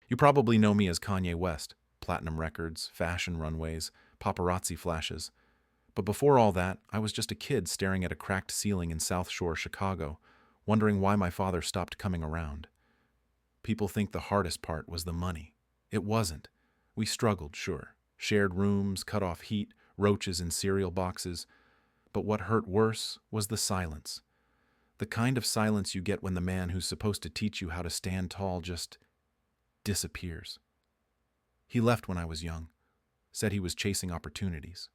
You probably know me as Kanye West, platinum records, fashion runways, paparazzi flashes. But before all that, I was just a kid staring at a cracked ceiling in South Shore, Chicago, wondering why my father stopped coming around. People think the hardest part was the money. It wasn't. We struggled, sure. Shared rooms, cut off heat, roaches in cereal boxes. But what hurt worse was the silence. The kind of silence you get when the man who's supposed to teach you how to stand tall just disappears. He left when I was young, said he was chasing opportunities.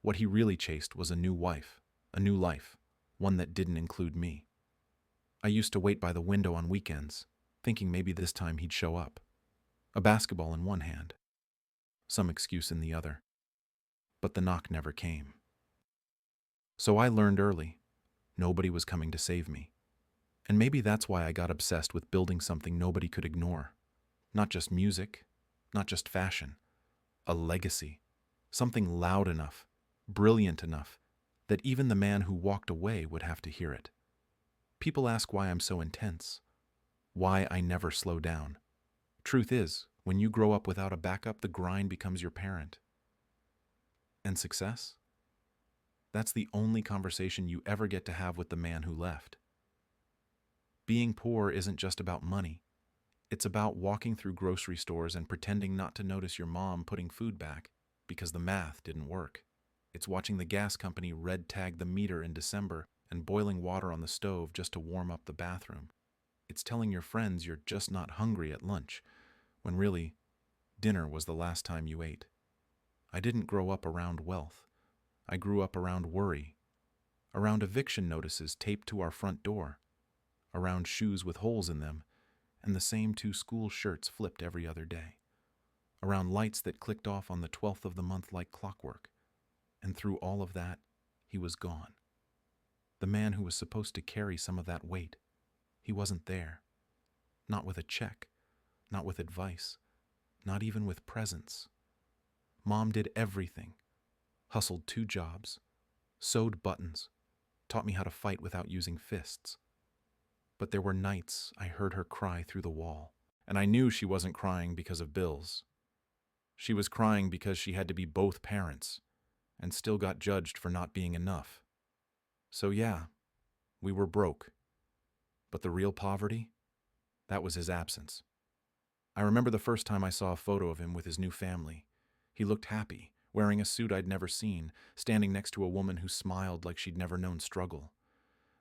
What he really chased was a new wife, a new life, one that didn't include me. I used to wait by the window on weekends, thinking maybe this time he'd show up. A basketball in one hand, some excuse in the other. But the knock never came. So I learned early, nobody was coming to save me. And maybe that's why I got obsessed with building something nobody could ignore. Not just music, not just fashion. A legacy. Something loud enough, brilliant enough, that even the man who walked away would have to hear it. People ask why I'm so intense, why I never slow down. Truth is, when you grow up without a backup, the grind becomes your parent. And success? That's the only conversation you ever get to have with the man who left. Being poor isn't just about money. It's about walking through grocery stores and pretending not to notice your mom putting food back because the math didn't work. It's watching the gas company red tag the meter in December and boiling water on the stove just to warm up the bathroom. It's telling your friends you're just not hungry at lunch, when really, dinner was the last time you ate. I didn't grow up around wealth. I grew up around worry, around eviction notices taped to our front door, around shoes with holes in them, and the same two school shirts flipped every other day, around lights that clicked off on the 12th of the month like clockwork. And through all of that, he was gone. The man who was supposed to carry some of that weight, he wasn't there. Not with a check, not with advice, not even with presence. Mom did everything, hustled 2 jobs, sewed buttons, taught me how to fight without using fists. But there were nights I heard her cry through the wall, and I knew she wasn't crying because of bills. She was crying because she had to be both parents, and still got judged for not being enough. So yeah, we were broke. But the real poverty? That was his absence. I remember the first time I saw a photo of him with his new family. He looked happy, wearing a suit I'd never seen, standing next to a woman who smiled like she'd never known struggle.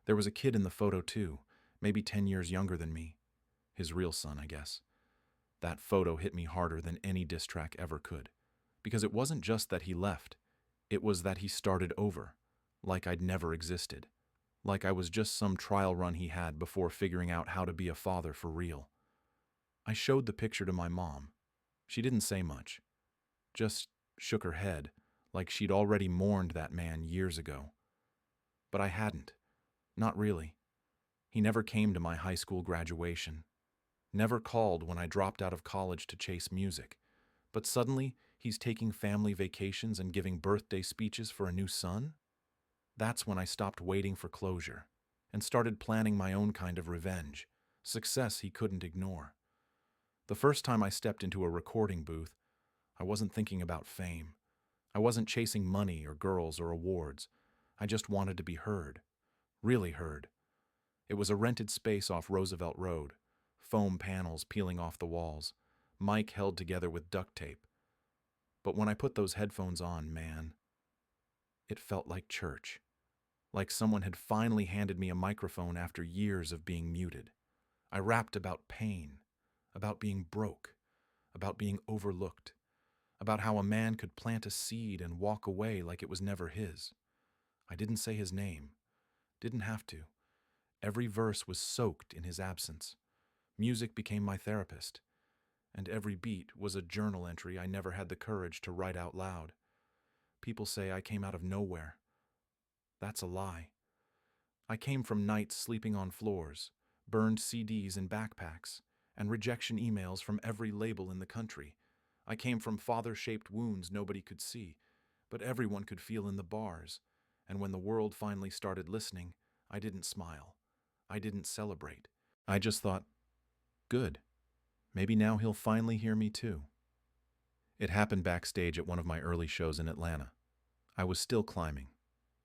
There was a kid in the photo too, maybe 10 years younger than me. His real son, I guess. That photo hit me harder than any diss track ever could. Because it wasn't just that he left. It was that he started over, like I'd never existed. Like I was just some trial run he had before figuring out how to be a father for real. I showed the picture to my mom. She didn't say much. Just shook her head, like she'd already mourned that man years ago. But I hadn't. Not really. He never came to my high school graduation. Never called when I dropped out of college to chase music. But suddenly, he's taking family vacations and giving birthday speeches for a new son? That's when I stopped waiting for closure and started planning my own kind of revenge. Success he couldn't ignore. The first time I stepped into a recording booth, I wasn't thinking about fame. I wasn't chasing money or girls or awards. I just wanted to be heard. Really heard. It was a rented space off Roosevelt Road, foam panels peeling off the walls, mic held together with duct tape. But when I put those headphones on, man, it felt like church. Like someone had finally handed me a microphone after years of being muted. I rapped about pain, about being broke, about being overlooked, about how a man could plant a seed and walk away like it was never his. I didn't say his name. Didn't have to. Every verse was soaked in his absence. Music became my therapist, and every beat was a journal entry I never had the courage to write out loud. People say I came out of nowhere. That's a lie. I came from nights sleeping on floors, burned CDs in backpacks, and rejection emails from every label in the country. I came from father-shaped wounds nobody could see, but everyone could feel in the bars. And when the world finally started listening, I didn't smile. I didn't celebrate. I just thought, good. Maybe now he'll finally hear me too. It happened backstage at one of my early shows in Atlanta. I was still climbing.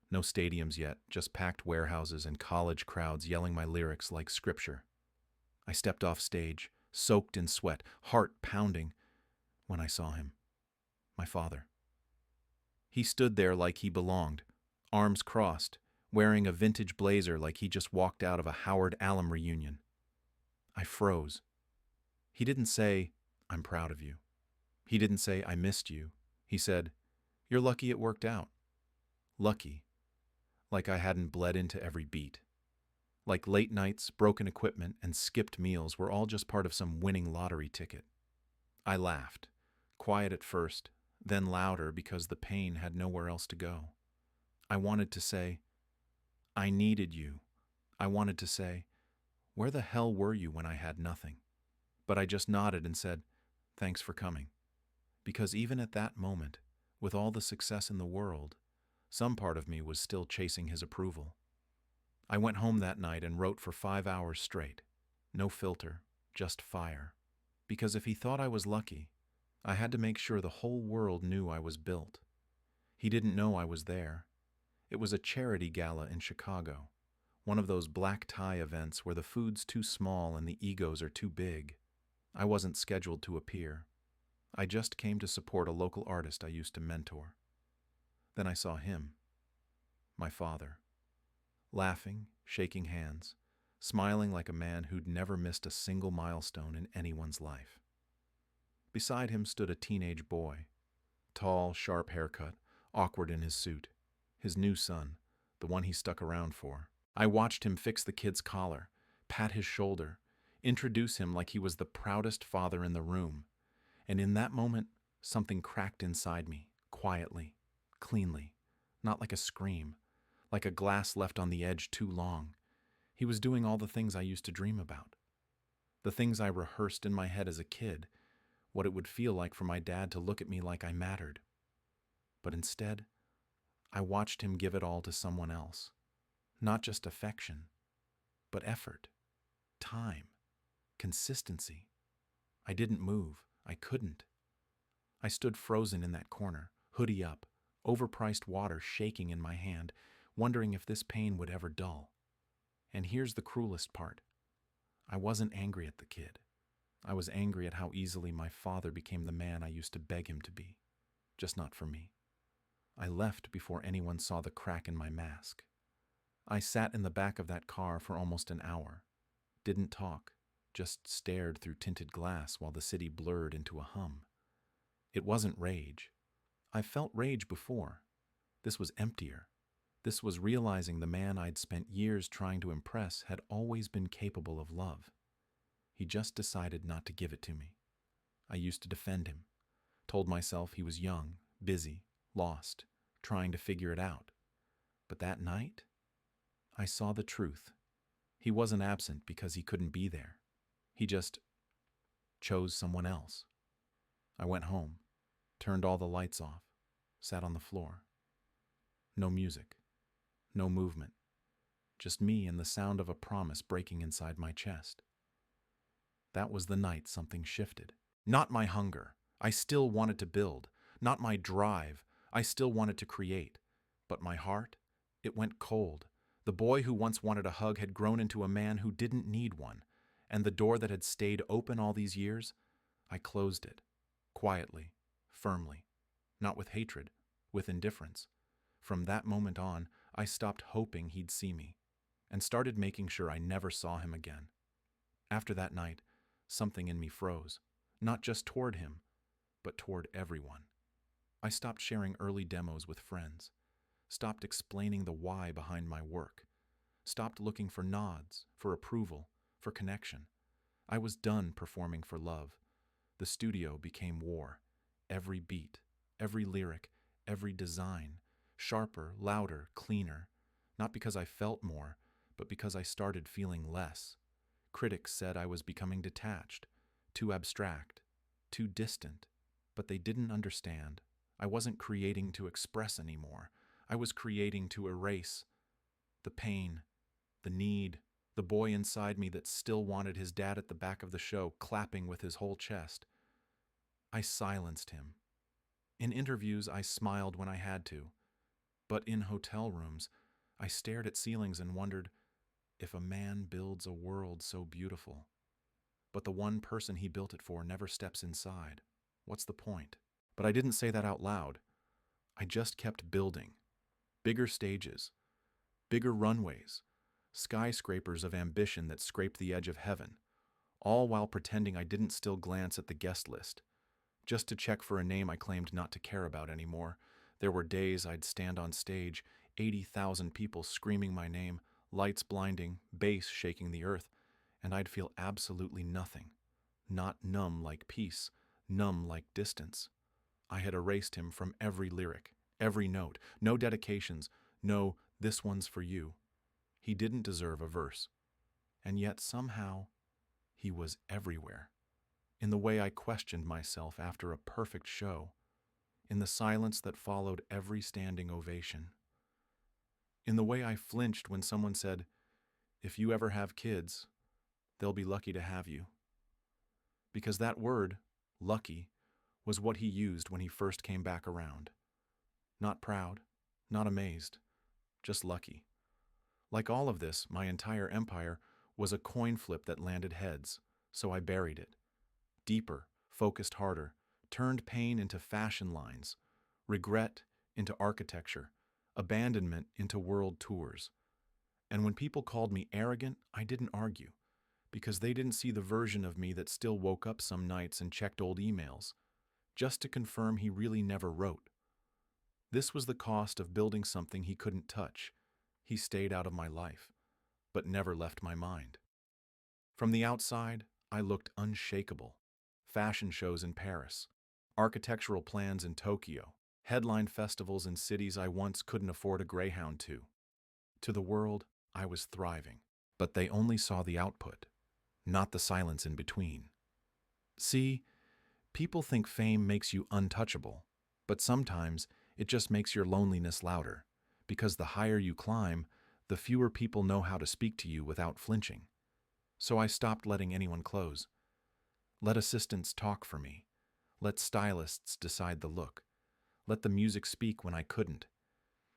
No stadiums yet, just packed warehouses and college crowds yelling my lyrics like scripture. I stepped off stage, soaked in sweat, heart pounding, when I saw him. My father. He stood there like he belonged, arms crossed, wearing a vintage blazer like he just walked out of a Howard Allen reunion. I froze. He didn't say, "I'm proud of you." He didn't say, "I missed you." He said, "You're lucky it worked out." Lucky. Like I hadn't bled into every beat. Like late nights, broken equipment, and skipped meals were all just part of some winning lottery ticket. I laughed, quiet at first, then louder because the pain had nowhere else to go. I wanted to say, "I needed you." I wanted to say, "Where the hell were you when I had nothing?" But I just nodded and said, "Thanks for coming." Because even at that moment, with all the success in the world, some part of me was still chasing his approval. I went home that night and wrote for 5 hours straight. No filter, just fire. Because if he thought I was lucky, I had to make sure the whole world knew I was built. He didn't know I was there. It was a charity gala in Chicago, one of those black tie events where the food's too small and the egos are too big. I wasn't scheduled to appear. I just came to support a local artist I used to mentor. Then I saw him, my father, laughing, shaking hands, smiling like a man who'd never missed a single milestone in anyone's life. Beside him stood a teenage boy, tall, sharp haircut, awkward in his suit, his new son, the one he stuck around for. I watched him fix the kid's collar, pat his shoulder, introduce him like he was the proudest father in the room. And in that moment, something cracked inside me, quietly, cleanly, not like a scream, like a glass left on the edge too long. He was doing all the things I used to dream about. The things I rehearsed in my head as a kid, what it would feel like for my dad to look at me like I mattered. But instead, I watched him give it all to someone else. Not just affection, but effort, time, consistency. I didn't move. I couldn't. I stood frozen in that corner, hoodie up, overpriced water shaking in my hand, wondering if this pain would ever dull. And here's the cruelest part. I wasn't angry at the kid. I was angry at how easily my father became the man I used to beg him to be, just not for me. I left before anyone saw the crack in my mask. I sat in the back of that car for almost an hour, didn't talk, just stared through tinted glass while the city blurred into a hum. It wasn't rage. I felt rage before. This was emptier. This was realizing the man I'd spent years trying to impress had always been capable of love. He just decided not to give it to me. I used to defend him, told myself he was young, busy, lost, trying to figure it out. But that night, I saw the truth. He wasn't absent because he couldn't be there. He just chose someone else. I went home, turned all the lights off, sat on the floor. No music, no movement, just me and the sound of a promise breaking inside my chest. That was the night something shifted. Not my hunger. I still wanted to build. Not my drive. I still wanted to create. But my heart, it went cold. The boy who once wanted a hug had grown into a man who didn't need one. And the door that had stayed open all these years, I closed it. Quietly, firmly. Not with hatred, with indifference. From that moment on, I stopped hoping he'd see me, and started making sure I never saw him again. After that night, something in me froze, not just toward him, but toward everyone. I stopped sharing early demos with friends, stopped explaining the why behind my work, stopped looking for nods, for approval, for connection. I was done performing for love. The studio became war. Every beat, every lyric, every design, sharper, louder, cleaner. Not because I felt more, but because I started feeling less. Critics said I was becoming detached, too abstract, too distant, but they didn't understand. I wasn't creating to express anymore. I was creating to erase the pain, the need, the boy inside me that still wanted his dad at the back of the show, clapping with his whole chest. I silenced him. In interviews, I smiled when I had to. But in hotel rooms, I stared at ceilings and wondered if a man builds a world so beautiful, but the one person he built it for never steps inside, what's the point? But I didn't say that out loud. I just kept building. Bigger stages, bigger runways, skyscrapers of ambition that scraped the edge of heaven, all while pretending I didn't still glance at the guest list, just to check for a name I claimed not to care about anymore. There were days I'd stand on stage, 80,000 people screaming my name, lights blinding, bass shaking the earth, and I'd feel absolutely nothing. Not numb like peace, numb like distance. I had erased him from every lyric, every note, no dedications, no "this one's for you." He didn't deserve a verse. And yet somehow, he was everywhere. In the way I questioned myself after a perfect show, in the silence that followed every standing ovation, in the way I flinched when someone said, "If you ever have kids, they'll be lucky to have you." Because that word, lucky, was what he used when he first came back around. Not proud, not amazed, just lucky. Like all of this, my entire empire was a coin flip that landed heads, so I buried it. Deeper, focused harder, turned pain into fashion lines, regret into architecture, abandonment into world tours. And when people called me arrogant, I didn't argue, because they didn't see the version of me that still woke up some nights and checked old emails, just to confirm he really never wrote. This was the cost of building something he couldn't touch. He stayed out of my life, but never left my mind. From the outside, I looked unshakable. Fashion shows in Paris, architectural plans in Tokyo, headline festivals in cities I once couldn't afford a Greyhound to. To the world, I was thriving, but they only saw the output, not the silence in between. See, people think fame makes you untouchable, but sometimes it just makes your loneliness louder, because the higher you climb, the fewer people know how to speak to you without flinching. So I stopped letting anyone close. Let assistants talk for me. Let stylists decide the look. Let the music speak when I couldn't.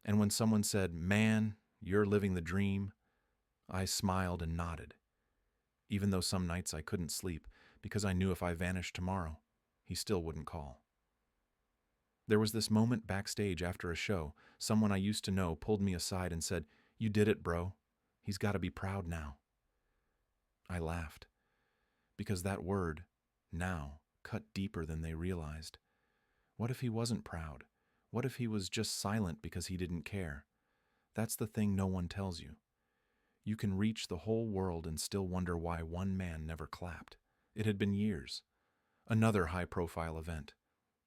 And when someone said, "Man, you're living the dream," I smiled and nodded, even though some nights I couldn't sleep because I knew if I vanished tomorrow, he still wouldn't call. There was this moment backstage after a show. Someone I used to know pulled me aside and said, "You did it, bro. He's got to be proud now." I laughed, because that word, now, cut deeper than they realized. What if he wasn't proud? What if he was just silent because he didn't care? That's the thing no one tells you. You can reach the whole world and still wonder why one man never clapped. It had been years. Another high-profile event.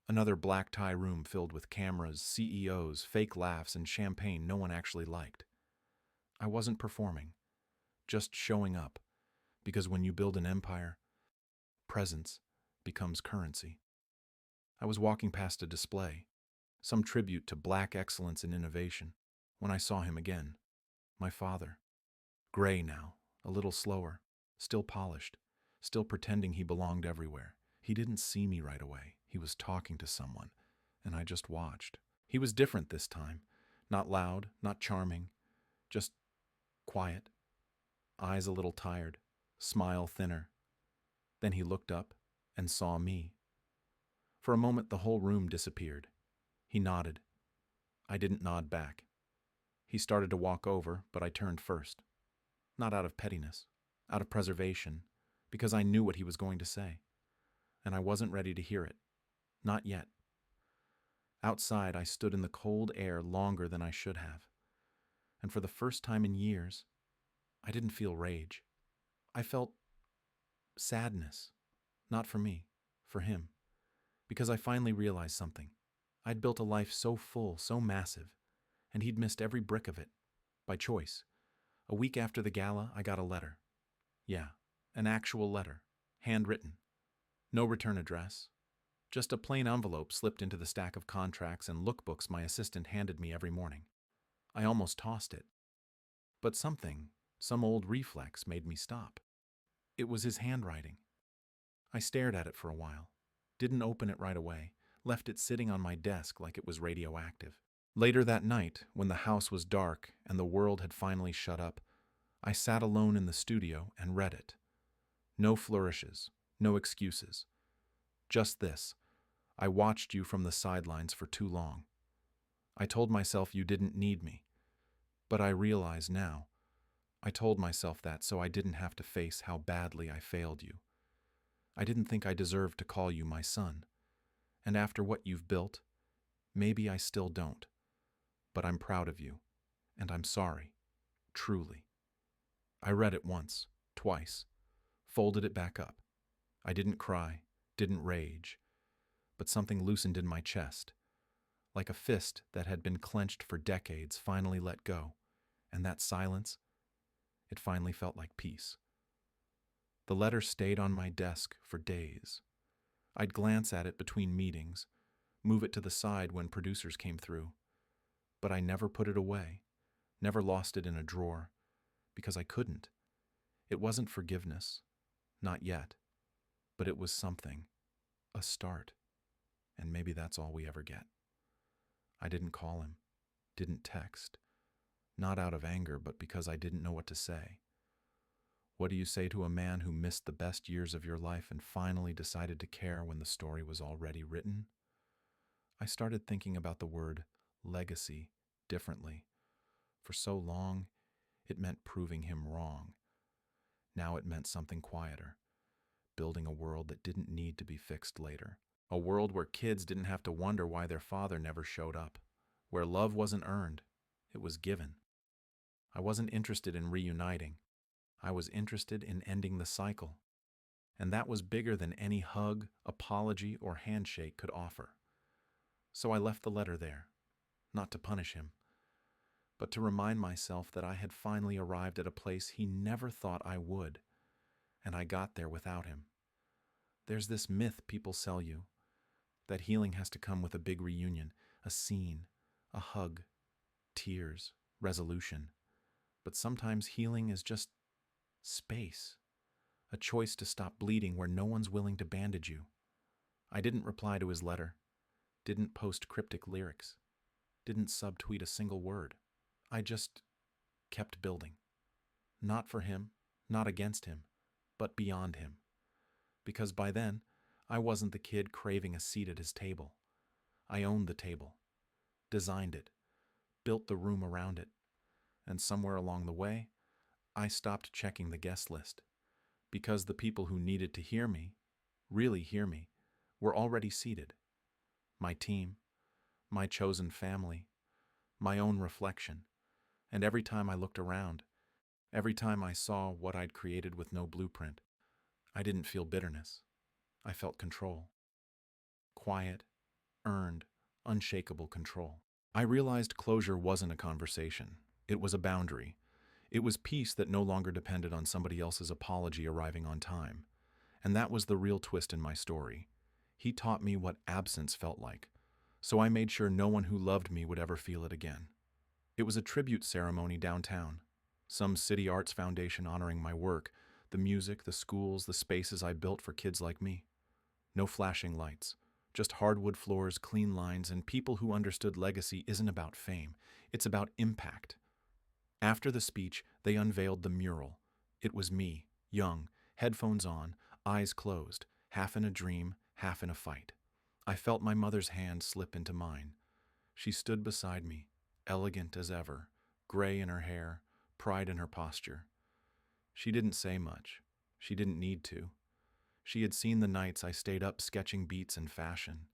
Another black-tie room filled with cameras, CEOs, fake laughs, and champagne no one actually liked. I wasn't performing, just showing up, because when you build an empire, presence becomes currency. I was walking past a display, some tribute to black excellence and innovation, when I saw him again. My father. Gray now, a little slower, still polished, still pretending he belonged everywhere. He didn't see me right away. He was talking to someone, and I just watched. He was different this time. Not loud, not charming, just quiet. Eyes a little tired, smile thinner. Then he looked up and saw me. For a moment, the whole room disappeared. He nodded. I didn't nod back. He started to walk over, but I turned first. Not out of pettiness, out of preservation, because I knew what he was going to say. And I wasn't ready to hear it. Not yet. Outside, I stood in the cold air longer than I should have. And for the first time in years, I didn't feel rage. I felt sadness. Not for me, for him. Because I finally realized something. I'd built a life so full, so massive, and he'd missed every brick of it, by choice. A week after the gala, I got a letter. Yeah, an actual letter, handwritten. No return address. Just a plain envelope slipped into the stack of contracts and lookbooks my assistant handed me every morning. I almost tossed it. But something Some old reflex made me stop. It was his handwriting. I stared at it for a while, didn't open it right away, left it sitting on my desk like it was radioactive. Later that night, when the house was dark and the world had finally shut up, I sat alone in the studio and read it. No flourishes, no excuses. Just this: I watched you from the sidelines for too long. I told myself you didn't need me. But I realize now, I told myself that so I didn't have to face how badly I failed you. I didn't think I deserved to call you my son. And after what you've built, maybe I still don't. But I'm proud of you, and I'm sorry, truly. I read it once, twice, folded it back up. I didn't cry, didn't rage, but something loosened in my chest, like a fist that had been clenched for decades finally let go, and that silence, it finally felt like peace. The letter stayed on my desk for days. I'd glance at it between meetings, move it to the side when producers came through, but I never put it away, never lost it in a drawer, because I couldn't. It wasn't forgiveness, not yet, but it was something, a start, and maybe that's all we ever get. I didn't call him, didn't text, not out of anger, but because I didn't know what to say. What do you say to a man who missed the best years of your life and finally decided to care when the story was already written? I started thinking about the word legacy differently. For so long, it meant proving him wrong. Now it meant something quieter, building a world that didn't need to be fixed later. A world where kids didn't have to wonder why their father never showed up, where love wasn't earned, it was given. I wasn't interested in reuniting. I was interested in ending the cycle. And that was bigger than any hug, apology, or handshake could offer. So I left the letter there, not to punish him, but to remind myself that I had finally arrived at a place he never thought I would, and I got there without him. There's this myth people sell you, that healing has to come with a big reunion, a scene, a hug, tears, resolution. But sometimes healing is just space, a choice to stop bleeding where no one's willing to bandage you. I didn't reply to his letter, didn't post cryptic lyrics, didn't subtweet a single word. I just kept building. Not for him, not against him, but beyond him. Because by then, I wasn't the kid craving a seat at his table. I owned the table, designed it, built the room around it, and somewhere along the way, I stopped checking the guest list, because the people who needed to hear me, really hear me, were already seated. My team, my chosen family, my own reflection, and every time I looked around, every time I saw what I'd created with no blueprint, I didn't feel bitterness. I felt control. Quiet, earned, unshakable control. I realized closure wasn't a conversation. It was a boundary. It was peace that no longer depended on somebody else's apology arriving on time. And that was the real twist in my story. He taught me what absence felt like, so I made sure no one who loved me would ever feel it again. It was a tribute ceremony downtown, some city arts foundation honoring my work, the music, the schools, the spaces I built for kids like me. No flashing lights, just hardwood floors, clean lines, and people who understood legacy isn't about fame, it's about impact. After the speech, they unveiled the mural. It was me, young, headphones on, eyes closed, half in a dream, half in a fight. I felt my mother's hand slip into mine. She stood beside me, elegant as ever, gray in her hair, pride in her posture. She didn't say much. She didn't need to. She had seen the nights I stayed up sketching beats and fashion.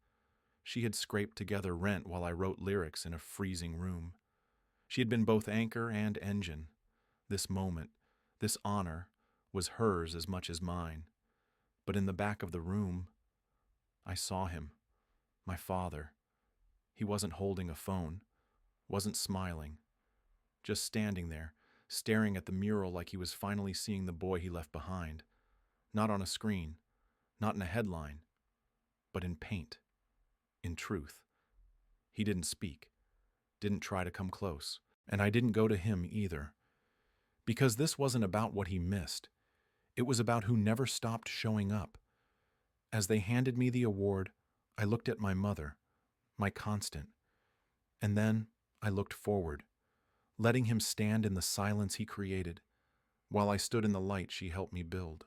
She had scraped together rent while I wrote lyrics in a freezing room. She had been both anchor and engine. This moment, this honor, was hers as much as mine. But in the back of the room, I saw him, my father. He wasn't holding a phone, wasn't smiling, just standing there, staring at the mural like he was finally seeing the boy he left behind. Not on a screen, not in a headline, but in paint, in truth. He didn't speak, didn't try to come close, and I didn't go to him either. Because this wasn't about what he missed. It was about who never stopped showing up. As they handed me the award, I looked at my mother, my constant, and then I looked forward, letting him stand in the silence he created, while I stood in the light she helped me build.